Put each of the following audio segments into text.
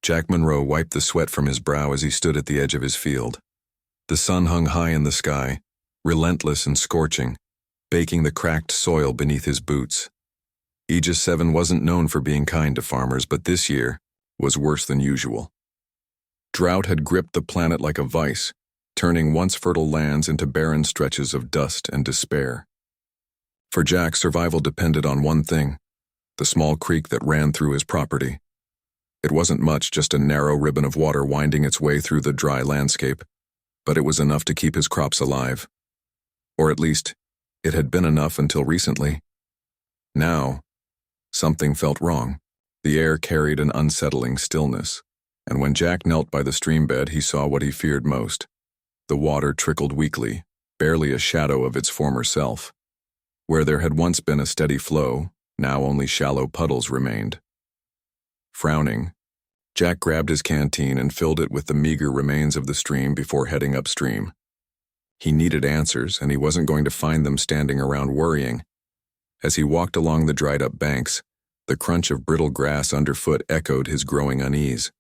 Jack Monroe wiped the sweat from his brow as he stood at the edge of his field. The sun hung high in the sky, relentless and scorching, baking the cracked soil beneath his boots. Aegis 7 wasn't known for being kind to farmers, but this year was worse than usual. Drought had gripped the planet like a vice, turning once fertile lands into barren stretches of dust and despair. For Jack, survival depended on one thing: the small creek that ran through his property. It wasn't much, just a narrow ribbon of water winding its way through the dry landscape, but it was enough to keep his crops alive. Or at least, it had been enough until recently. Now, something felt wrong. The air carried an unsettling stillness, and when Jack knelt by the stream bed, he saw what he feared most. The water trickled weakly, barely a shadow of its former self. Where there had once been a steady flow, now only shallow puddles remained. Frowning, Jack grabbed his canteen and filled it with the meager remains of the stream before heading upstream. He needed answers, and he wasn't going to find them standing around worrying. As he walked along the dried-up banks, the crunch of brittle grass underfoot echoed his growing unease.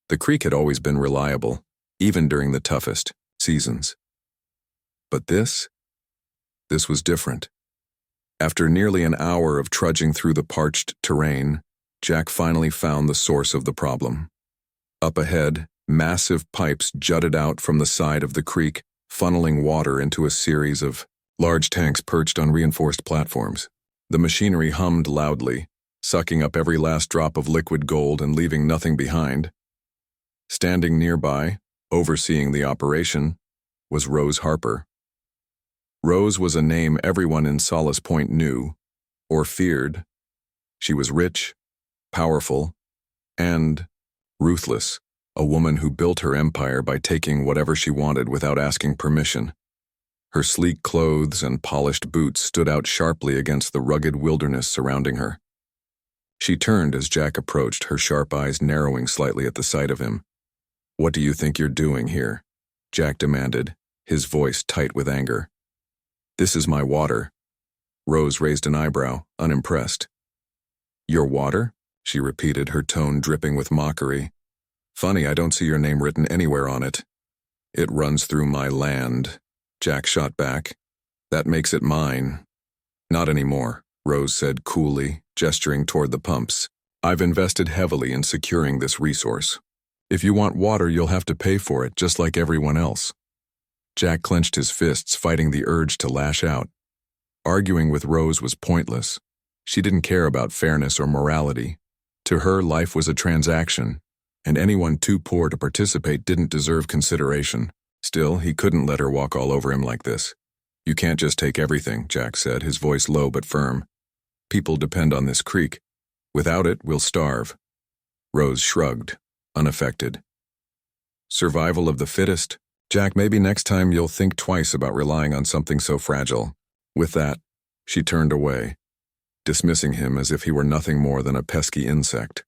The creek had always been reliable, even during the toughest seasons. But this was different. After nearly an hour of trudging through the parched terrain, Jack finally found the source of the problem. Up ahead, massive pipes jutted out from the side of the creek, funneling water into a series of large tanks perched on reinforced platforms. The machinery hummed loudly, sucking up every last drop of liquid gold and leaving nothing behind. Standing nearby, overseeing the operation, was Rose Harper. Rose was a name everyone in Solace Point knew, or feared. She was rich, powerful, and ruthless, a woman who built her empire by taking whatever she wanted without asking permission. Her sleek clothes and polished boots stood out sharply against the rugged wilderness surrounding her. She turned as Jack approached, her sharp eyes narrowing slightly at the sight of him. "What do you think you're doing here?" Jack demanded, his voice tight with anger. "This is my water." Rose raised an eyebrow, unimpressed. "Your water?" she repeated, her tone dripping with mockery. "Funny, I don't see your name written anywhere on it." "It runs through my land," Jack shot back. "That makes it mine." "Not anymore," Rose said coolly, gesturing toward the pumps. "I've invested heavily in securing this resource. If you want water, you'll have to pay for it, just like everyone else." Jack clenched his fists, fighting the urge to lash out. Arguing with Rose was pointless. She didn't care about fairness or morality. To her, life was a transaction, and anyone too poor to participate didn't deserve consideration. Still, he couldn't let her walk all over him like this. "You can't just take everything," Jack said, his voice low but firm. "People depend on this creek. Without it, we'll starve." Rose shrugged, unaffected. "Survival of the fittest. Jack, maybe next time you'll think twice about relying on something so fragile." With that, she turned away, dismissing him as if he were nothing more than a pesky insect.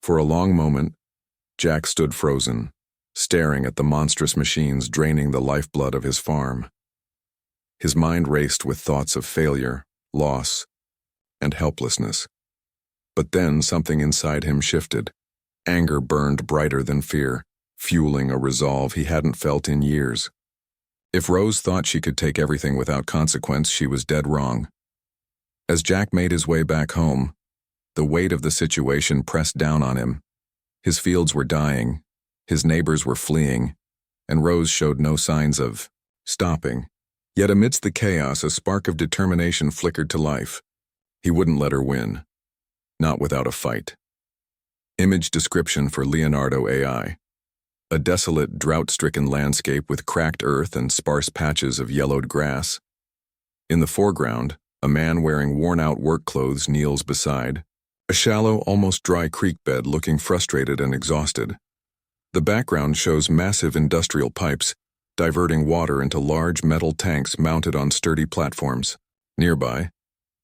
For a long moment, Jack stood frozen, staring at the monstrous machines draining the lifeblood of his farm. His mind raced with thoughts of failure, loss, and helplessness. But then something inside him shifted. Anger burned brighter than fear, fueling a resolve he hadn't felt in years. If Rose thought she could take everything without consequence, she was dead wrong. As Jack made his way back home, the weight of the situation pressed down on him. His fields were dying, his neighbors were fleeing, and Rose showed no signs of stopping. Yet amidst the chaos, a spark of determination flickered to life. He wouldn't let her win. Not without a fight. Image description for Leonardo AI. A desolate, drought-stricken landscape with cracked earth and sparse patches of yellowed grass. In the foreground, a man wearing worn-out work clothes kneels beside a shallow, almost dry creek bed, looking frustrated and exhausted. The background shows massive industrial pipes, diverting water into large metal tanks mounted on sturdy platforms. Nearby,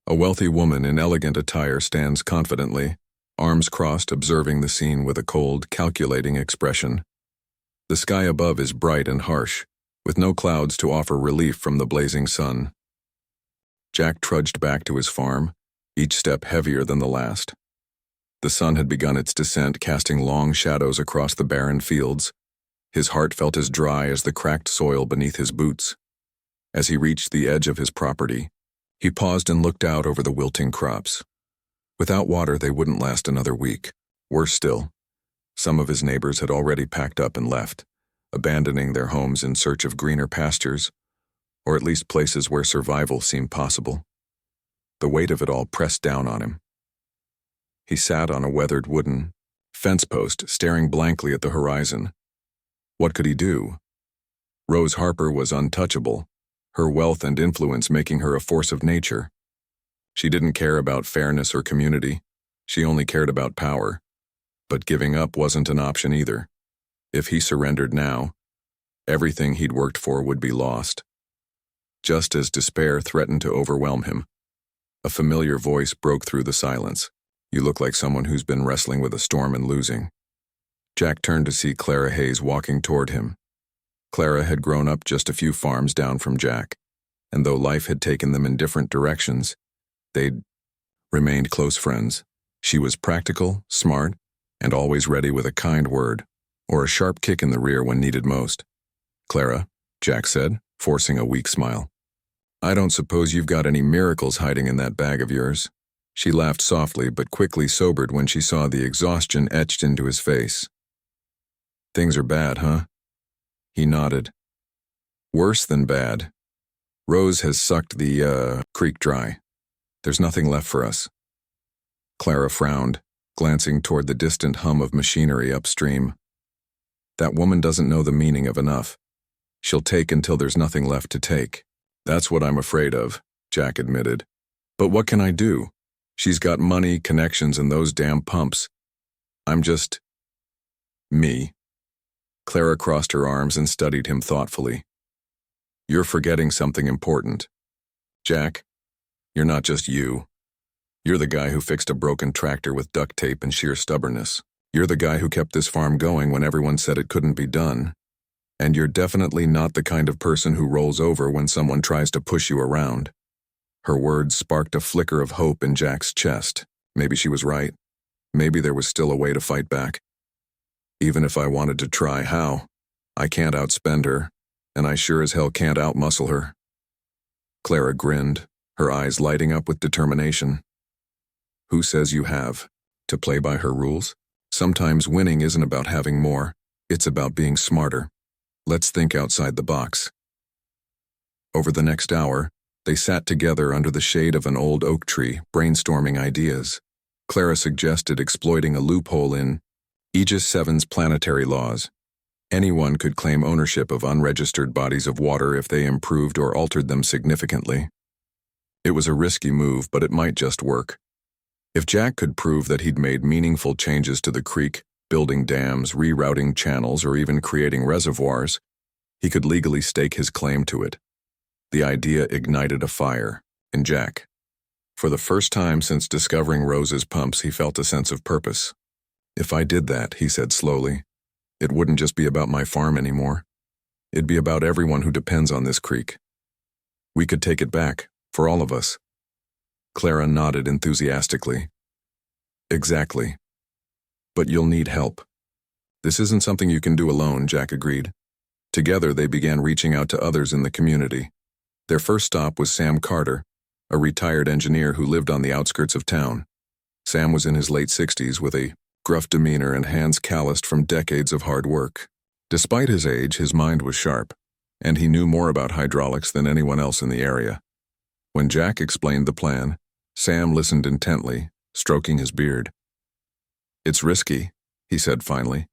a wealthy woman in elegant attire stands confidently, arms crossed, observing the scene with a cold, calculating expression. The sky above is bright and harsh, with no clouds to offer relief from the blazing sun. Jack trudged back to his farm, each step heavier than the last. The sun had begun its descent, casting long shadows across the barren fields. His heart felt as dry as the cracked soil beneath his boots. As he reached the edge of his property, he paused and looked out over the wilting crops. Without water, they wouldn't last another week. Worse still, some of his neighbors had already packed up and left, abandoning their homes in search of greener pastures, or at least places where survival seemed possible. The weight of it all pressed down on him. He sat on a weathered wooden fence post, staring blankly at the horizon. What could he do? Rose Harper was untouchable, her wealth and influence making her a force of nature. She didn't care about fairness or community. She only cared about power. But giving up wasn't an option either. If he surrendered now, everything he'd worked for would be lost. Just as despair threatened to overwhelm him, a familiar voice broke through the silence. "You look like someone who's been wrestling with a storm and losing." Jack turned to see Clara Hayes walking toward him. Clara had grown up just a few farms down from Jack, and though life had taken them in different directions, they'd remained close friends. She was practical, smart, and always ready with a kind word, or a sharp kick in the rear when needed most. "Clara," Jack said, forcing a weak smile. "I don't suppose you've got any miracles hiding in that bag of yours." She laughed softly but quickly sobered when she saw the exhaustion etched into his face. "Things are bad, huh?" He nodded. "Worse than bad. Rose has sucked the creek dry. There's nothing left for us." Clara frowned, glancing toward the distant hum of machinery upstream. "That woman doesn't know the meaning of enough. She'll take until there's nothing left to take." "That's what I'm afraid of," Jack admitted. "But what can I do? She's got money, connections, and those damn pumps. I'm just me." Clara crossed her arms and studied him thoughtfully. "You're forgetting something important. Jack, you're not just you. You're the guy who fixed a broken tractor with duct tape and sheer stubbornness. You're the guy who kept this farm going when everyone said it couldn't be done. And you're definitely not the kind of person who rolls over when someone tries to push you around." Her words sparked a flicker of hope in Jack's chest. Maybe she was right. Maybe there was still a way to fight back. "Even if I wanted to try, how? I can't outspend her, and I sure as hell can't outmuscle her." Clara grinned, her eyes lighting up with determination. "Who says you have to play by her rules? Sometimes winning isn't about having more, it's about being smarter. Let's think outside the box." Over the next hour, they sat together under the shade of an old oak tree, brainstorming ideas. Clara suggested exploiting a loophole in Aegis 7's planetary laws. Anyone could claim ownership of unregistered bodies of water if they improved or altered them significantly. It was a risky move, but it might just work. If Jack could prove that he'd made meaningful changes to the creek, building dams, rerouting channels, or even creating reservoirs, he could legally stake his claim to it. The idea ignited a fire in Jack. For the first time since discovering Rose's pumps, he felt a sense of purpose. "If I did that," he said slowly, "it wouldn't just be about my farm anymore. It'd be about everyone who depends on this creek. We could take it back, for all of us." Clara nodded enthusiastically. "Exactly. But you'll need help." "This isn't something you can do alone," Jack agreed. Together they began reaching out to others in the community. Their first stop was Sam Carter, a retired engineer who lived on the outskirts of town. Sam was in his late 60s with a gruff demeanor and hands calloused from decades of hard work. Despite his age, his mind was sharp, and he knew more about hydraulics than anyone else in the area. When Jack explained the plan, Sam listened intently, stroking his beard. "It's risky," he said finally,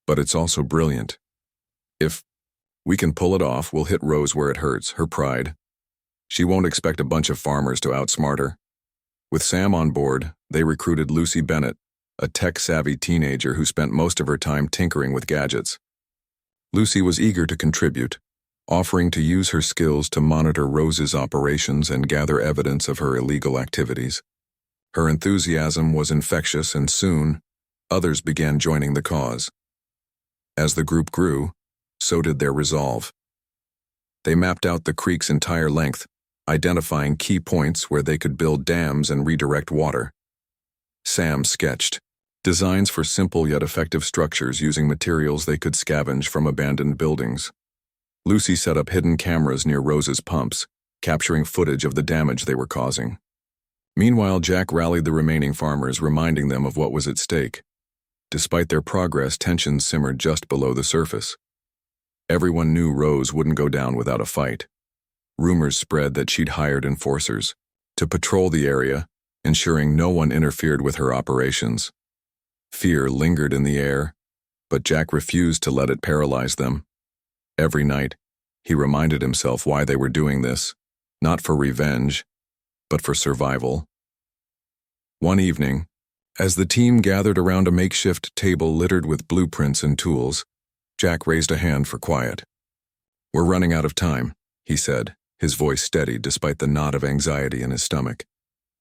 "but it's also brilliant. If we can pull it off, we'll hit Rose where it hurts, her pride. She won't expect a bunch of farmers to outsmart her." With Sam on board, they recruited Lucy Bennett, a tech-savvy teenager who spent most of her time tinkering with gadgets. Lucy was eager to contribute, offering to use her skills to monitor Rose's operations and gather evidence of her illegal activities. Her enthusiasm was infectious, and soon, others began joining the cause. As the group grew, so did their resolve. They mapped out the creek's entire length, identifying key points where they could build dams and redirect water. Sam sketched designs for simple yet effective structures using materials they could scavenge from abandoned buildings. Lucy set up hidden cameras near Rose's pumps, capturing footage of the damage they were causing. Meanwhile, Jack rallied the remaining farmers, reminding them of what was at stake. Despite their progress, tensions simmered just below the surface. Everyone knew Rose wouldn't go down without a fight. Rumors spread that she'd hired enforcers to patrol the area, ensuring no one interfered with her operations. Fear lingered in the air, but Jack refused to let it paralyze them. Every night, he reminded himself why they were doing this, not for revenge, but for survival. One evening, as the team gathered around a makeshift table littered with blueprints and tools, Jack raised a hand for quiet. "We're running out of time," he said, his voice steady despite the knot of anxiety in his stomach.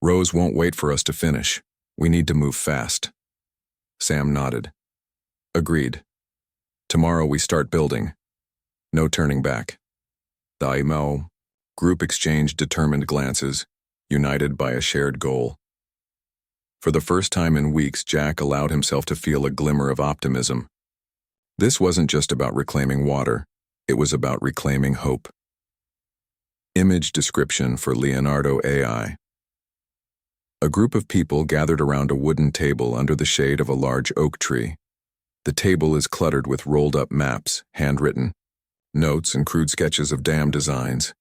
"Rose won't wait for us to finish. We need to move fast." Sam nodded. "Agreed. Tomorrow we start building. No turning back." The IMO group exchanged determined glances, united by a shared goal. For the first time in weeks, Jack allowed himself to feel a glimmer of optimism. This wasn't just about reclaiming water, it was about reclaiming hope. Image description for Leonardo AI. A group of people gathered around a wooden table under the shade of a large oak tree. The table is cluttered with rolled-up maps, handwritten, notes and crude sketches of dam designs.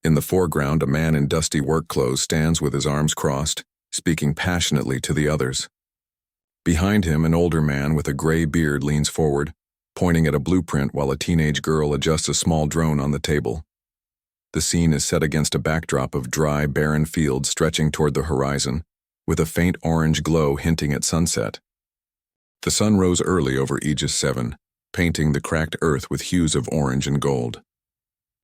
In the foreground, a man in dusty work clothes stands with his arms crossed, speaking passionately to the others. Behind him, an older man with a gray beard leans forward, pointing at a blueprint while a teenage girl adjusts a small drone on the table. The scene is set against a backdrop of dry, barren fields stretching toward the horizon, with a faint orange glow hinting at sunset. The sun rose early over Aegis 7, painting the cracked earth with hues of orange and gold.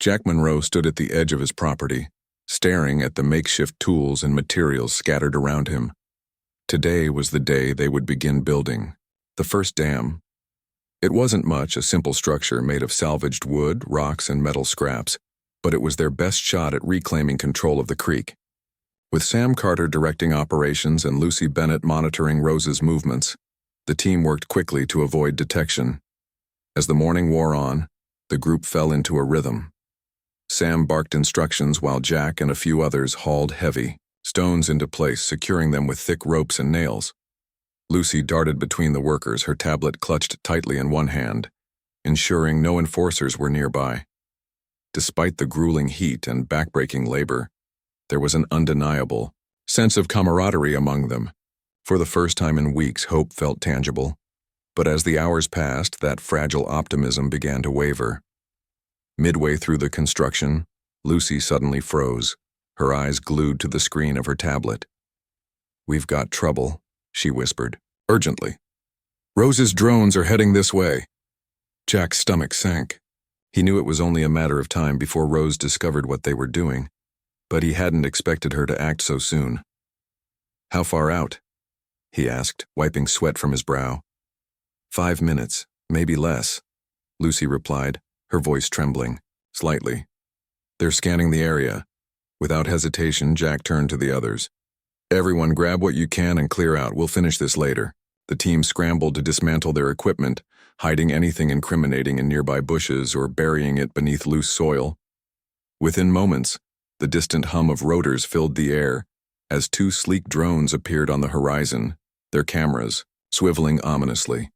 Jack Monroe stood at the edge of his property, staring at the makeshift tools and materials scattered around him. Today was the day they would begin building the first dam. It wasn't much, a simple structure made of salvaged wood, rocks, and metal scraps, but it was their best shot at reclaiming control of the creek. With Sam Carter directing operations and Lucy Bennett monitoring Rose's movements, the team worked quickly to avoid detection. As the morning wore on, the group fell into a rhythm. Sam barked instructions while Jack and a few others hauled heavy stones into place, securing them with thick ropes and nails. Lucy darted between the workers, her tablet clutched tightly in one hand, ensuring no enforcers were nearby. Despite the grueling heat and backbreaking labor, there was an undeniable sense of camaraderie among them. For the first time in weeks, hope felt tangible. But as the hours passed, that fragile optimism began to waver. Midway through the construction, Lucy suddenly froze, her eyes glued to the screen of her tablet. "We've got trouble," she whispered, urgently. "Rose's drones are heading this way." Jack's stomach sank. He knew it was only a matter of time before Rose discovered what they were doing, but he hadn't expected her to act so soon. "How far out?" he asked, wiping sweat from his brow. 5 minutes, maybe less," Lucy replied, her voice trembling, slightly. "They're scanning the area." Without hesitation, Jack turned to the others. "Everyone grab what you can and clear out. We'll finish this later." The team scrambled to dismantle their equipment, hiding anything incriminating in nearby bushes or burying it beneath loose soil. Within moments, the distant hum of rotors filled the air as 2 sleek drones appeared on the horizon, their cameras swiveling ominously.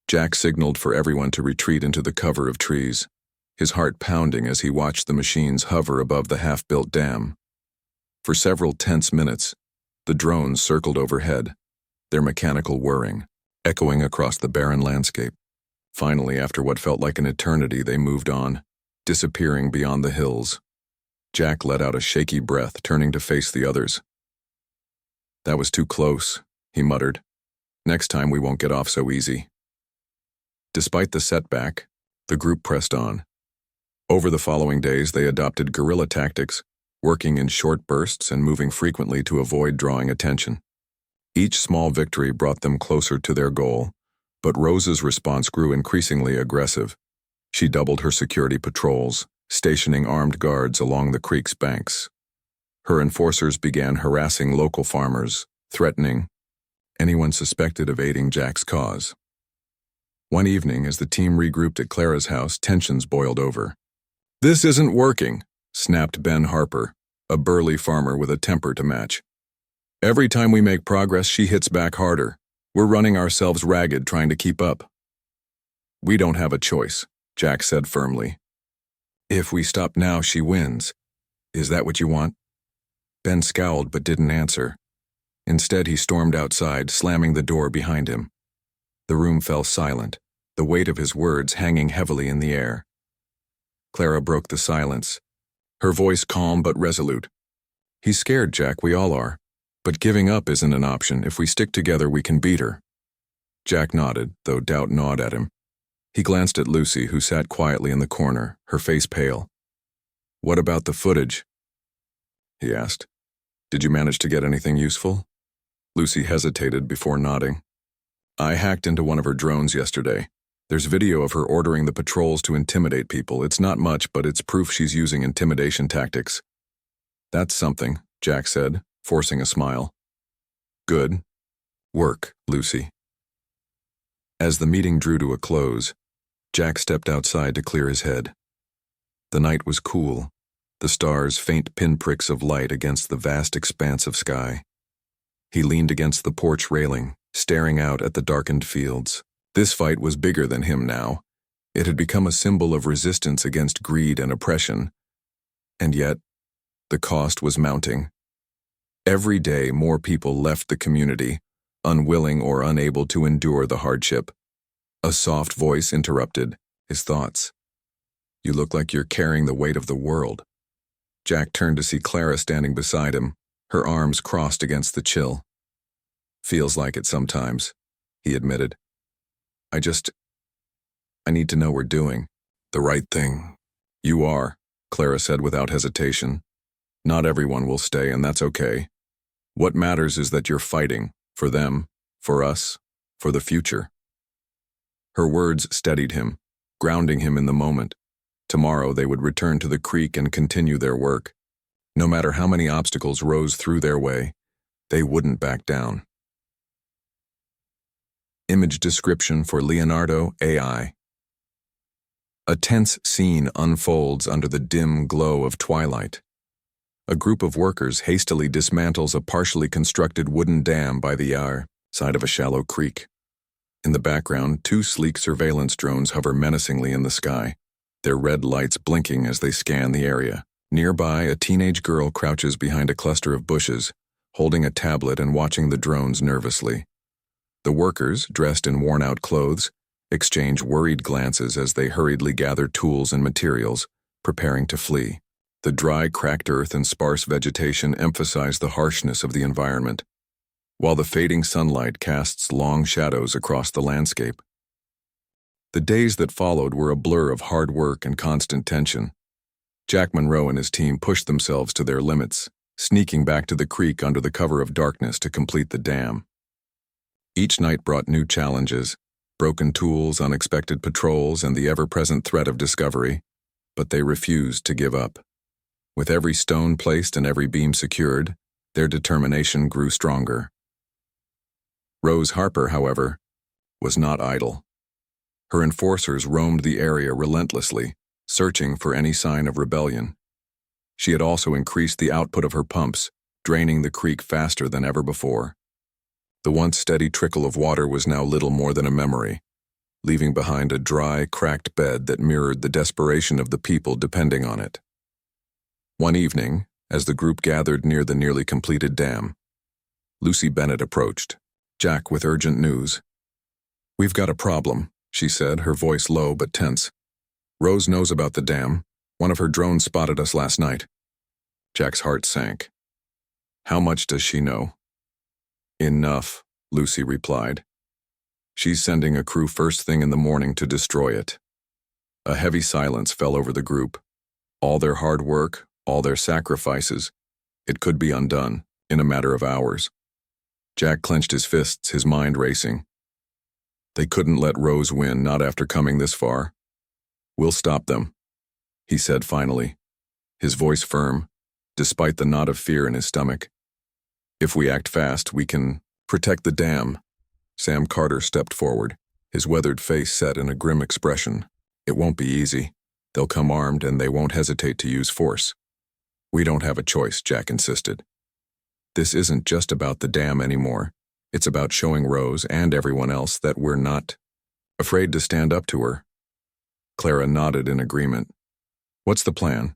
Jack signaled for everyone to retreat into the cover of trees, his heart pounding as he watched the machines hover above the half-built dam. For several tense minutes, the drones circled overhead, their mechanical whirring echoing across the barren landscape. Finally, after what felt like an eternity, they moved on, disappearing beyond the hills. Jack let out a shaky breath, turning to face the others. "That was too close," he muttered. "Next time we won't get off so easy." Despite the setback, the group pressed on. Over the following days, they adopted guerrilla tactics, working in short bursts and moving frequently to avoid drawing attention. Each small victory brought them closer to their goal, but Rose's response grew increasingly aggressive. She doubled her security patrols, stationing armed guards along the creek's banks. Her enforcers began harassing local farmers, threatening, anyone suspected of aiding Jack's cause. One evening, as the team regrouped at Clara's house, tensions boiled over. "This isn't working," snapped Ben Harper, a burly farmer with a temper to match. "Every time we make progress, she hits back harder. We're running ourselves ragged trying to keep up." "We don't have a choice," Jack said firmly. "If we stop now, she wins. Is that what you want?" Ben scowled but didn't answer. Instead, he stormed outside, slamming the door behind him. The room fell silent, the weight of his words hanging heavily in the air. Clara broke the silence, her voice calm but resolute. "He's scared, Jack, we all are. But giving up isn't an option. If we stick together, we can beat her." Jack nodded, though doubt gnawed at him. He glanced at Lucy, who sat quietly in the corner, her face pale. "What about the footage?" he asked. "Did you manage to get anything useful?" Lucy hesitated before nodding. "I hacked into one of her drones yesterday. There's video of her ordering the patrols to intimidate people. It's not much, but it's proof she's using intimidation tactics." "That's something," Jack said, forcing a smile. "Good work, Lucy." As the meeting drew to a close, Jack stepped outside to clear his head. The night was cool, the stars faint pinpricks of light against the vast expanse of sky. He leaned against the porch railing, staring out at the darkened fields. This fight was bigger than him now. It had become a symbol of resistance against greed and oppression. And yet, the cost was mounting. Every day, more people left the community, unwilling or unable to endure the hardship. A soft voice interrupted his thoughts. "You look like you're carrying the weight of the world." Jack turned to see Clara standing beside him, her arms crossed against the chill. "Feels like it sometimes," he admitted. I need to know we're doing the right thing." "You are," Clara said without hesitation. "Not everyone will stay, and that's okay. What matters is that you're fighting, for them, for us, for the future." Her words steadied him, grounding him in the moment. Tomorrow they would return to the creek and continue their work. No matter how many obstacles rose through their way, they wouldn't back down. Image description for Leonardo AI. A tense scene unfolds under the dim glow of twilight. A group of workers hastily dismantles a partially constructed wooden dam by the side of a shallow creek. In the background, two sleek surveillance drones hover menacingly in the sky, their red lights blinking as they scan the area. Nearby, a teenage girl crouches behind a cluster of bushes, holding a tablet and watching the drones nervously. The workers, dressed in worn-out clothes, exchange worried glances as they hurriedly gather tools and materials, preparing to flee. The dry, cracked earth and sparse vegetation emphasize the harshness of the environment, while the fading sunlight casts long shadows across the landscape. The days that followed were a blur of hard work and constant tension. Jack Monroe and his team pushed themselves to their limits, sneaking back to the creek under the cover of darkness to complete the dam. Each night brought new challenges, broken tools, unexpected patrols, and the ever-present threat of discovery, but they refused to give up. With every stone placed and every beam secured, their determination grew stronger. Rose Harper, however, was not idle. Her enforcers roamed the area relentlessly, searching for any sign of rebellion. She had also increased the output of her pumps, draining the creek faster than ever before. The once steady trickle of water was now little more than a memory, leaving behind a dry, cracked bed that mirrored the desperation of the people depending on it. One evening, as the group gathered near the nearly completed dam, Lucy Bennett approached, Jack with urgent news. "We've got a problem," she said, her voice low but tense. "Rose knows about the dam. One of her drones spotted us last night." Jack's heart sank. "How much does she know?" "Enough," Lucy replied. "She's sending a crew first thing in the morning to destroy it." A heavy silence fell over the group. All their hard work, all their sacrifices, it could be undone in a matter of hours. Jack clenched his fists, his mind racing. They couldn't let Rose win, not after coming this far. "We'll stop them," he said finally, his voice firm, despite the knot of fear in his stomach. "If we act fast, we can Protect the dam. Sam Carter stepped forward, his weathered face set in a grim expression. It won't be easy. They'll come armed and they won't hesitate to use force. We don't have a choice, Jack insisted. This isn't just about the dam anymore. It's about showing Rose and everyone else that we're not afraid to stand up to her. Clara nodded in agreement. What's the plan?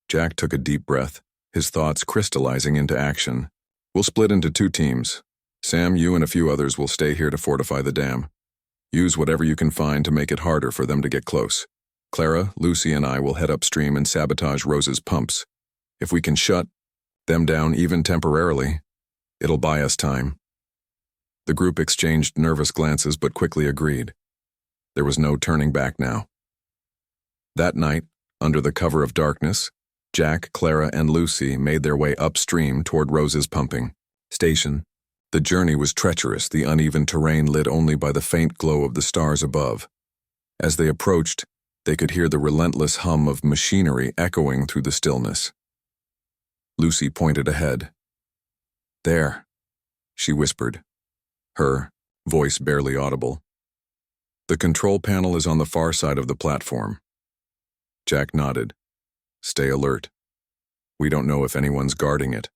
Jack took a deep breath, his thoughts crystallizing into action. We'll split into 2 teams. Sam, you and a few others will stay here to fortify the dam. Use whatever you can find to make it harder for them to get close. Clara, Lucy, and I will head upstream and sabotage Rose's pumps. If we can shut them down even temporarily, it'll buy us time. The group exchanged nervous glances but quickly agreed. There was no turning back now. That night, under the cover of darkness, Jack, Clara, and Lucy made their way upstream toward Rose's pumping station. The journey was treacherous, the uneven terrain lit only by the faint glow of the stars above. As they approached, they could hear the relentless hum of machinery echoing through the stillness. Lucy pointed ahead. There, she whispered, her voice barely audible. The control panel is on the far side of the platform. Jack nodded. Stay alert. We don't know if anyone's guarding it.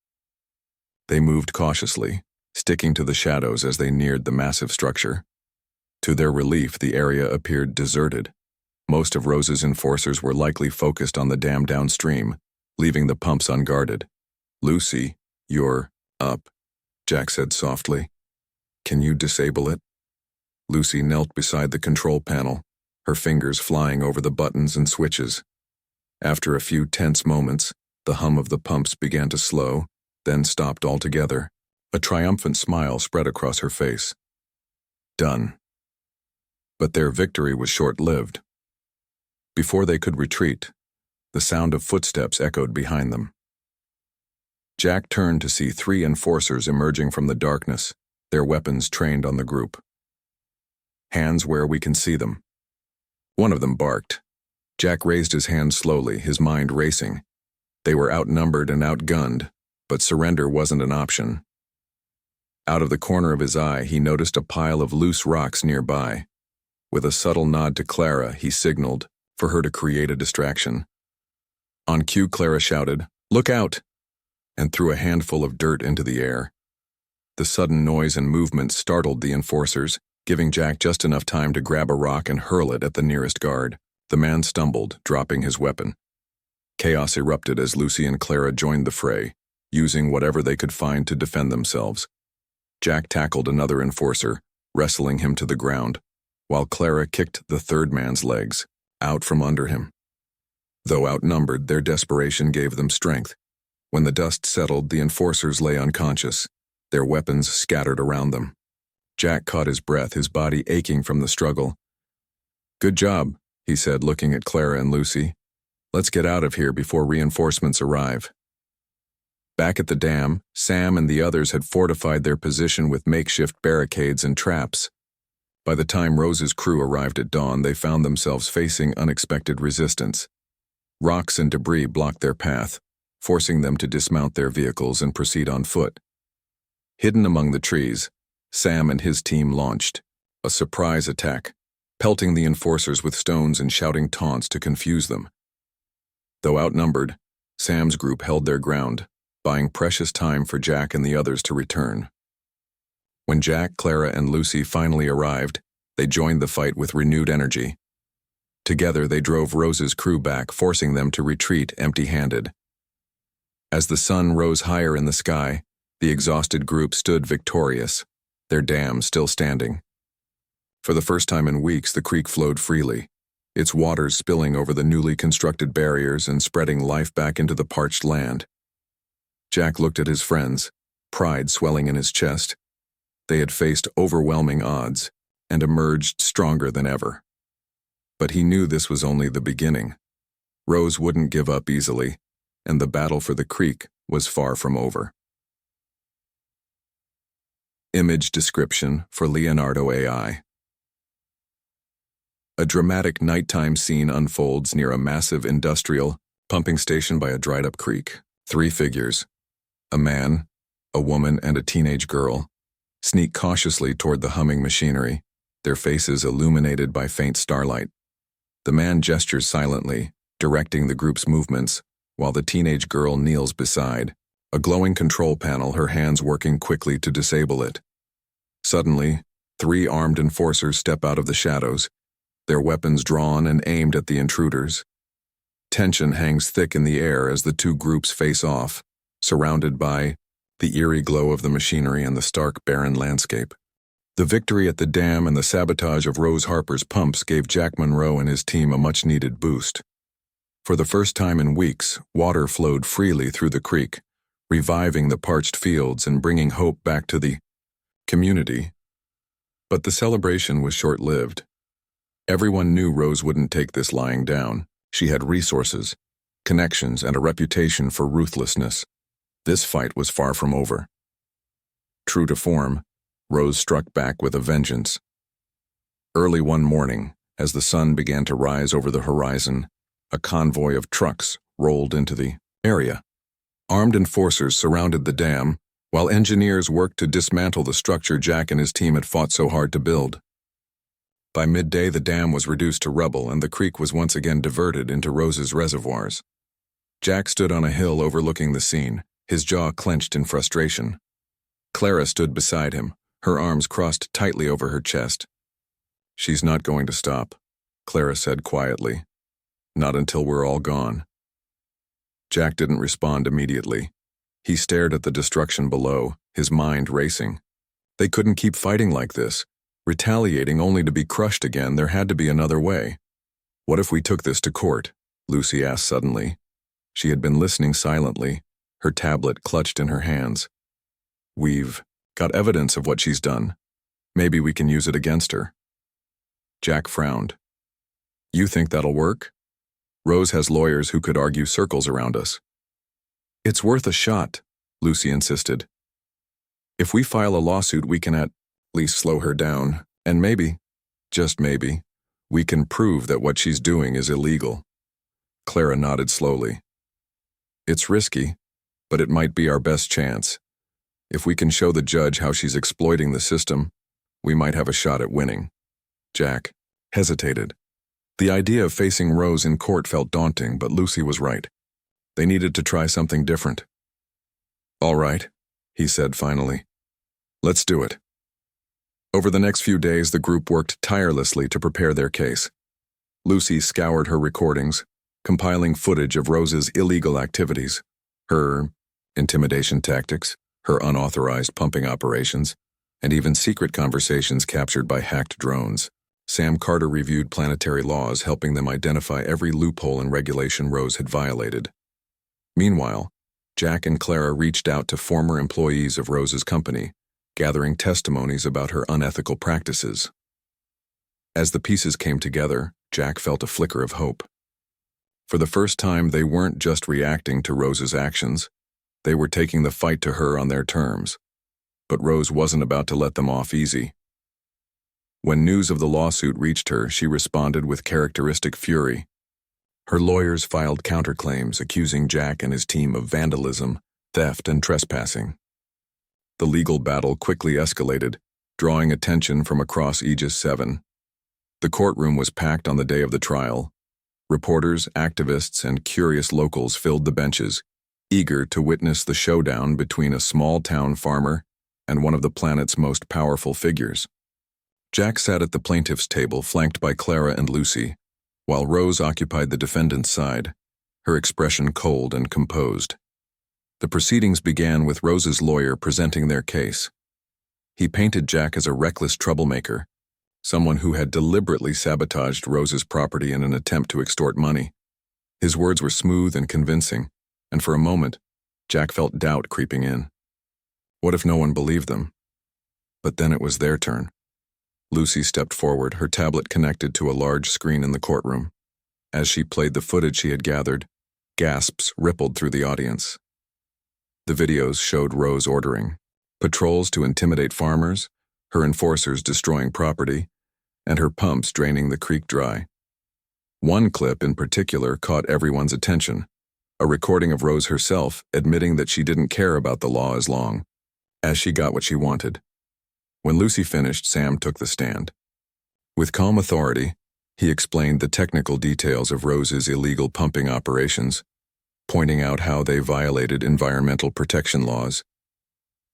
They moved cautiously, sticking to the shadows as they neared the massive structure. To their relief, the area appeared deserted. Most of Rose's enforcers were likely focused on the dam downstream, leaving the pumps unguarded. Lucy, you're up, Jack said softly. Can you disable it? Lucy knelt beside the control panel, her fingers flying over the buttons and switches. After a few tense moments, the hum of the pumps began to slow, then stopped altogether. A triumphant smile spread across her face. Done. But their victory was short-lived. Before they could retreat, the sound of footsteps echoed behind them. Jack turned to see 3 enforcers emerging from the darkness, their weapons trained on the group. Hands where we can see them. One of them barked. Jack raised his hand slowly, his mind racing. They were outnumbered and outgunned, but surrender wasn't an option. Out of the corner of his eye, he noticed a pile of loose rocks nearby. With a subtle nod to Clara, he signaled for her to create a distraction. On cue, Clara shouted, "Look out!" and threw a handful of dirt into the air. The sudden noise and movement startled the enforcers, giving Jack just enough time to grab a rock and hurl it at the nearest guard. The man stumbled, dropping his weapon. Chaos erupted as Lucy and Clara joined the fray, using whatever they could find to defend themselves. Jack tackled another enforcer, wrestling him to the ground, while Clara kicked the 3rd man's legs, out from under him. Though outnumbered, their desperation gave them strength. When the dust settled, the enforcers lay unconscious, their weapons scattered around them. Jack caught his breath, his body aching from the struggle. "Good job," he said, looking at Clara and Lucy. "Let's get out of here before reinforcements arrive." Back at the dam, Sam and the others had fortified their position with makeshift barricades and traps. By the time Rose's crew arrived at dawn, they found themselves facing unexpected resistance. Rocks and debris blocked their path, forcing them to dismount their vehicles and proceed on foot. Hidden among the trees, Sam and his team launched a surprise attack, pelting the enforcers with stones and shouting taunts to confuse them. Though outnumbered, Sam's group held their ground, buying precious time for Jack and the others to return. When Jack, Clara, and Lucy finally arrived, they joined the fight with renewed energy. Together, they drove Rose's crew back, forcing them to retreat empty-handed. As the sun rose higher in the sky, the exhausted group stood victorious, their dam still standing. For the first time in weeks, the creek flowed freely, its waters spilling over the newly constructed barriers and spreading life back into the parched land. Jack looked at his friends, pride swelling in his chest. They had faced overwhelming odds and emerged stronger than ever. But he knew this was only the beginning. Rose wouldn't give up easily, and the battle for the creek was far from over. Image description for Leonardo AI. A dramatic nighttime scene unfolds near a massive industrial pumping station by a dried-up creek. 3 figures, a man, a woman, and a teenage girl, sneak cautiously toward the humming machinery, their faces illuminated by faint starlight. The man gestures silently, directing the group's movements, while the teenage girl kneels beside, a glowing control panel, her hands working quickly to disable it. Suddenly, 3 armed enforcers step out of the shadows, their weapons drawn and aimed at the intruders. Tension hangs thick in the air as the 2 groups face off, surrounded by the eerie glow of the machinery and the stark, barren landscape. The victory at the dam and the sabotage of Rose Harper's pumps gave Jack Monroe and his team a much-needed boost. For the first time in weeks, water flowed freely through the creek, reviving the parched fields and bringing hope back to the community. But the celebration was short-lived. Everyone knew Rose wouldn't take this lying down. She had resources, connections, and a reputation for ruthlessness. This fight was far from over. True to form, Rose struck back with a vengeance. Early one morning, as the sun began to rise over the horizon, a convoy of trucks rolled into the area. Armed enforcers surrounded the dam, while engineers worked to dismantle the structure Jack and his team had fought so hard to build. By midday, the dam was reduced to rubble and the creek was once again diverted into Rose's reservoirs. Jack stood on a hill overlooking the scene, his jaw clenched in frustration. Clara stood beside him, her arms crossed tightly over her chest. "She's not going to stop," Clara said quietly. "Not until we're all gone." Jack didn't respond immediately. He stared at the destruction below, his mind racing. They couldn't keep fighting like this, retaliating only to be crushed again. There had to be another way. "What if we took this to court?" Lucy asked suddenly. She had been listening silently, her tablet clutched in her hands. "We've got evidence of what she's done. Maybe we can use it against her." Jack frowned. "You think that'll work? Rose has lawyers who could argue circles around us." "It's worth a shot," Lucy insisted. "If we file a lawsuit, we can at least slow her down, and maybe, just maybe, we can prove that what she's doing is illegal." Clara nodded slowly. "It's risky, but it might be our best chance. If we can show the judge how she's exploiting the system, we might have a shot at winning." Jack hesitated. The idea of facing Rose in court felt daunting, but Lucy was right. They needed to try something different. "All right," he said finally. "Let's do it." Over the next few days, the group worked tirelessly to prepare their case. Lucy scoured her recordings, compiling footage of Rose's illegal activities, her intimidation tactics, her unauthorized pumping operations, and even secret conversations captured by hacked drones. Sam Carter reviewed planetary laws, helping them identify every loophole and regulation Rose had violated. Meanwhile, Jack and Clara reached out to former employees of Rose's company, gathering testimonies about her unethical practices. As the pieces came together, Jack felt a flicker of hope. For the first time, they weren't just reacting to Rose's actions. They were taking the fight to her on their terms. But Rose wasn't about to let them off easy. When news of the lawsuit reached her, she responded with characteristic fury. Her lawyers filed counterclaims accusing Jack and his team of vandalism, theft, and trespassing. The legal battle quickly escalated, drawing attention from across Aegis 7. The courtroom was packed on the day of the trial. Reporters, activists, and curious locals filled the benches, eager to witness the showdown between a small-town farmer and one of the planet's most powerful figures. Jack sat at the plaintiff's table, flanked by Clara and Lucy, while Rose occupied the defendant's side, her expression cold and composed. The proceedings began with Rose's lawyer presenting their case. He painted Jack as a reckless troublemaker, someone who had deliberately sabotaged Rose's property in an attempt to extort money. His words were smooth and convincing, and for a moment, Jack felt doubt creeping in. What if no one believed them? But then it was their turn. Lucy stepped forward, her tablet connected to a large screen in the courtroom. As she played the footage she had gathered, gasps rippled through the audience. The videos showed Rose ordering patrols to intimidate farmers, her enforcers destroying property, and her pumps draining the creek dry. One clip in particular caught everyone's attention, a recording of Rose herself admitting that she didn't care about the law as long as she got what she wanted. When Lucy finished, Sam took the stand. With calm authority, he explained the technical details of Rose's illegal pumping operations, pointing out how they violated environmental protection laws.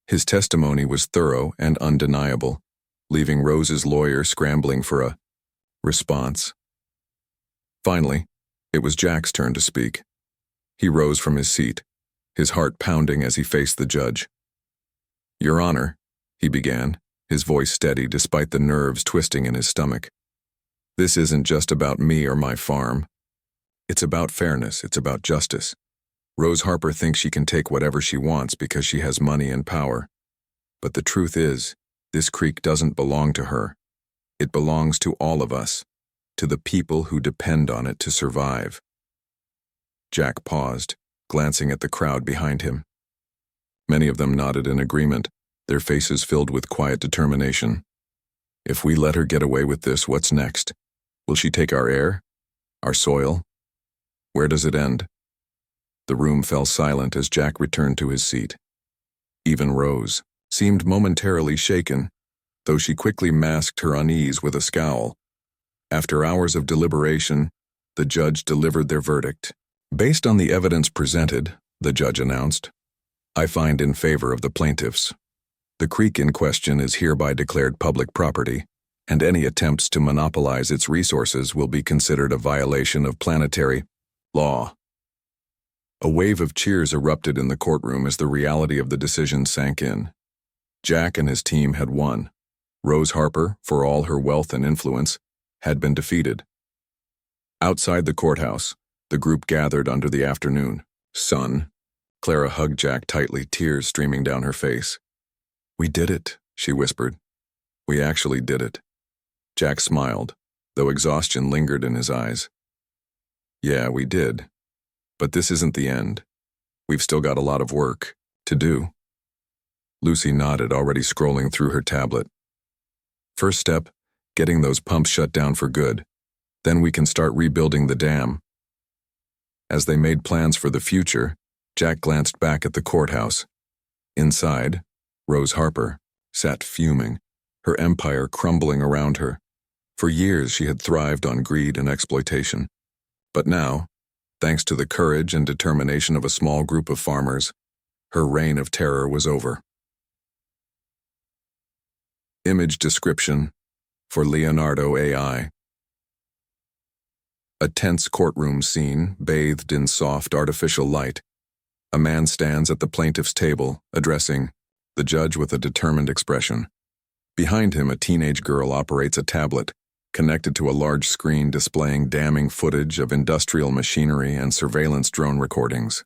His testimony was thorough and undeniable, leaving Rose's lawyer scrambling for a response. Finally, it was Jack's turn to speak. He rose from his seat, his heart pounding as he faced the judge. "Your Honor," he began, his voice steady despite the nerves twisting in his stomach. "This isn't just about me or my farm. It's about fairness, it's about justice. Rose Harper thinks she can take whatever she wants because she has money and power. But the truth is, this creek doesn't belong to her. It belongs to all of us, to the people who depend on it to survive." Jack paused, glancing at the crowd behind him. Many of them nodded in agreement, their faces filled with quiet determination. "If we let her get away with this, what's next? Will she take our air? Our soil? Where does it end?" The room fell silent as Jack returned to his seat. Even Rose seemed momentarily shaken, though she quickly masked her unease with a scowl. After hours of deliberation, the judge delivered their verdict. "Based on the evidence presented," the judge announced, "I find in favor of the plaintiffs. The creek in question is hereby declared public property, and any attempts to monopolize its resources will be considered a violation of planetary law." A wave of cheers erupted in the courtroom as the reality of the decision sank in. Jack and his team had won. Rose Harper, for all her wealth and influence, had been defeated. Outside the courthouse, the group gathered under the afternoon sun. Clara hugged Jack tightly, tears streaming down her face. "We did it," she whispered. "We actually did it." Jack smiled, though exhaustion lingered in his eyes. "Yeah, we did. But this isn't the end. We've still got a lot of work to do." Lucy nodded, already scrolling through her tablet. "First step, getting those pumps shut down for good. Then we can start rebuilding the dam." As they made plans for the future, Jack glanced back at the courthouse. Inside, Rose Harper sat fuming, her empire crumbling around her. For years she had thrived on greed and exploitation. But now, thanks to the courage and determination of a small group of farmers, her reign of terror was over. Image description for Leonardo AI. A tense courtroom scene bathed in soft artificial light. A man stands at the plaintiff's table, addressing the judge with a determined expression. Behind him, a teenage girl operates a tablet, connected to a large screen displaying damning footage of industrial machinery and surveillance drone recordings.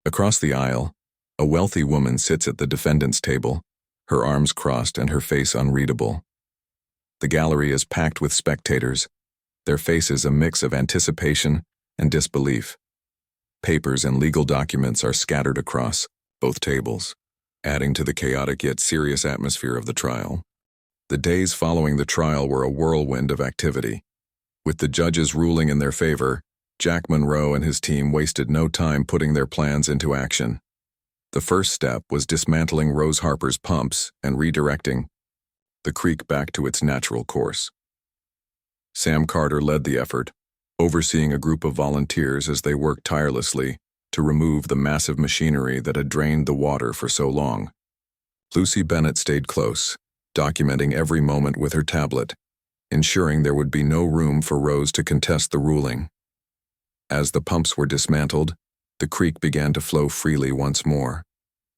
Across the aisle, a wealthy woman sits at the defendant's table, her arms crossed and her face unreadable. The gallery is packed with spectators, their faces a mix of anticipation and disbelief. Papers and legal documents are scattered across both tables, adding to the chaotic yet serious atmosphere of the trial. The days following the trial were a whirlwind of activity. With the judges ruling in their favor, Jack Monroe and his team wasted no time putting their plans into action. The first step was dismantling Rose Harper's pumps and redirecting the creek back to its natural course. Sam Carter led the effort, overseeing a group of volunteers as they worked tirelessly to remove the massive machinery that had drained the water for so long. Lucy Bennett stayed close, documenting every moment with her tablet, ensuring there would be no room for Rose to contest the ruling. As the pumps were dismantled, the creek began to flow freely once more.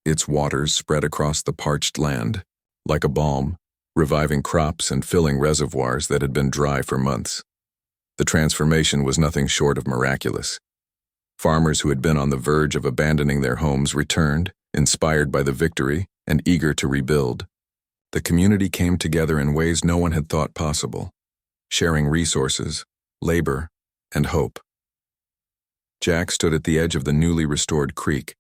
Its waters spread across the parched land, like a balm, reviving crops and filling reservoirs that had been dry for months. The transformation was nothing short of miraculous. Farmers who had been on the verge of abandoning their homes returned, inspired by the victory and eager to rebuild. The community came together in ways no one had thought possible, sharing resources, labor, and hope. Jack stood at the edge of the newly restored creek,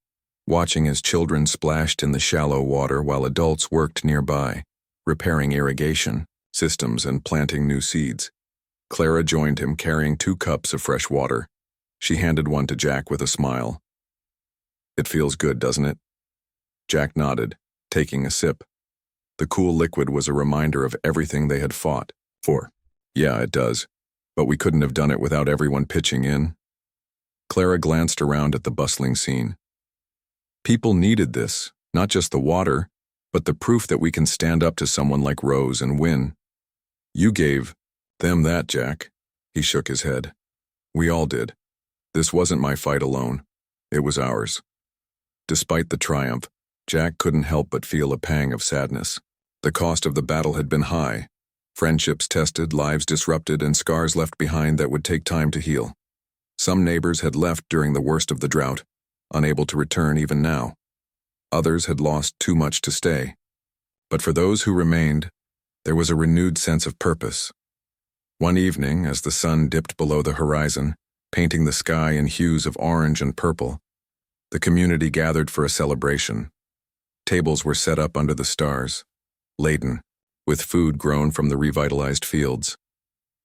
watching as children splashed in the shallow water while adults worked nearby, repairing irrigation systems and planting new seeds. Clara joined him, carrying 2 cups of fresh water. She handed one to Jack with a smile. "It feels good, doesn't it?" Jack nodded, taking a sip. The cool liquid was a reminder of everything they had fought for. Yeah, it does. But we couldn't have done it without everyone pitching in. Clara glanced around at the bustling scene. People needed this, not just the water, but the proof that we can stand up to someone like Rose and win. You gave them that, Jack. He shook his head. We all did. This wasn't my fight alone. It was ours. Despite the triumph, Jack couldn't help but feel a pang of sadness. The cost of the battle had been high. Friendships tested, lives disrupted, and scars left behind that would take time to heal. Some neighbors had left during the worst of the drought, unable to return even now. Others had lost too much to stay. But for those who remained, there was a renewed sense of purpose. One evening, as the sun dipped below the horizon, painting the sky in hues of orange and purple, the community gathered for a celebration. Tables were set up under the stars, laden with food grown from the revitalized fields.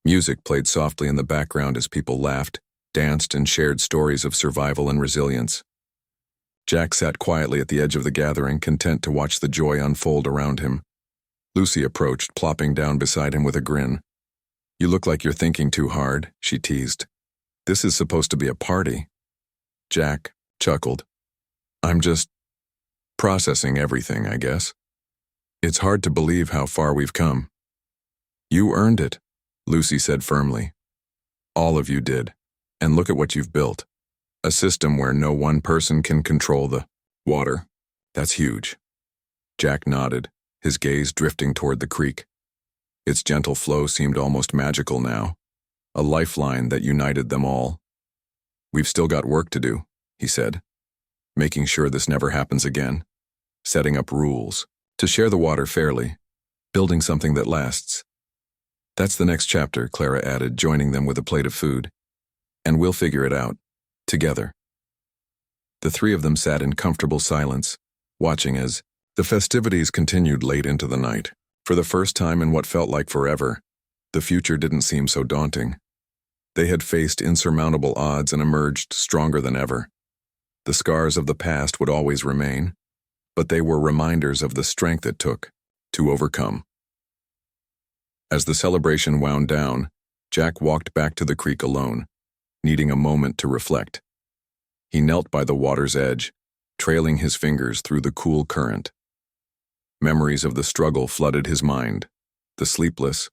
Music played softly in the background as people laughed, danced, and shared stories of survival and resilience. Jack sat quietly at the edge of the gathering, content to watch the joy unfold around him. Lucy approached, plopping down beside him with a grin. You look like you're thinking too hard, she teased. This is supposed to be a party. Jack chuckled. I'm just processing everything, I guess. It's hard to believe how far we've come. You earned it, Lucy said firmly. All of you did. And look at what you've built. A system where no one person can control the water. That's huge. Jack nodded, his gaze drifting toward the creek. Its gentle flow seemed almost magical now, a lifeline that united them all. We've still got work to do, he said, making sure this never happens again, setting up rules, to share the water fairly, building something that lasts. That's the next chapter, Clara added, joining them with a plate of food. And we'll figure it out, together. The three of them sat in comfortable silence, watching as the festivities continued late into the night. For the first time in what felt like forever, the future didn't seem so daunting. They had faced insurmountable odds and emerged stronger than ever. The scars of the past would always remain, but they were reminders of the strength it took to overcome. As the celebration wound down, Jack walked back to the creek alone, needing a moment to reflect. He knelt by the water's edge, trailing his fingers through the cool current. Memories of the struggle flooded his mind, the sleepless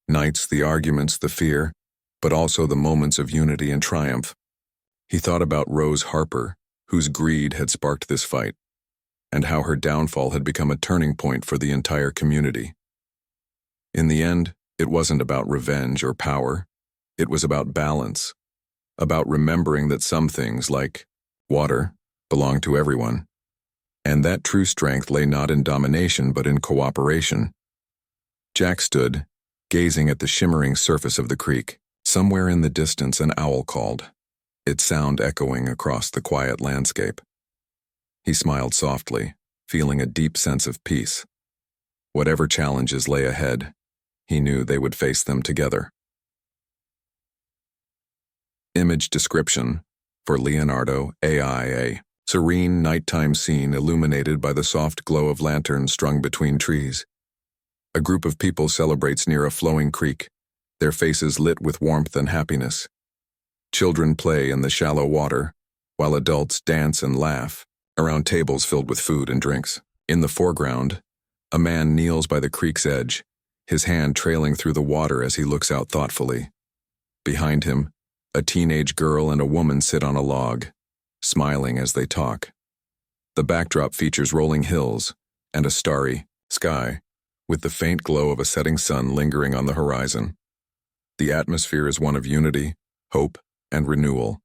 nights, the arguments, the fear, but also the moments of unity and triumph. He thought about Rose Harper, whose greed had sparked this fight, and how her downfall had become a turning point for the entire community. In the end, it wasn't about revenge or power. It was about balance, about remembering that some things, like water, belong to everyone, and that true strength lay not in domination but in cooperation. Jack stood, gazing at the shimmering surface of the creek. Somewhere in the distance an owl called, its sound echoing across the quiet landscape. He smiled softly, feeling a deep sense of peace. Whatever challenges lay ahead, he knew they would face them together. Image description for Leonardo AI. Serene nighttime scene illuminated by the soft glow of lanterns strung between trees. A group of people celebrates near a flowing creek, their faces lit with warmth and happiness. Children play in the shallow water, while adults dance and laugh around tables filled with food and drinks. In the foreground, a man kneels by the creek's edge, his hand trailing through the water as he looks out thoughtfully. Behind him, a teenage girl and a woman sit on a log, smiling as they talk. The backdrop features rolling hills and a starry sky, with the faint glow of a setting sun lingering on the horizon. The atmosphere is one of unity, hope, and renewal,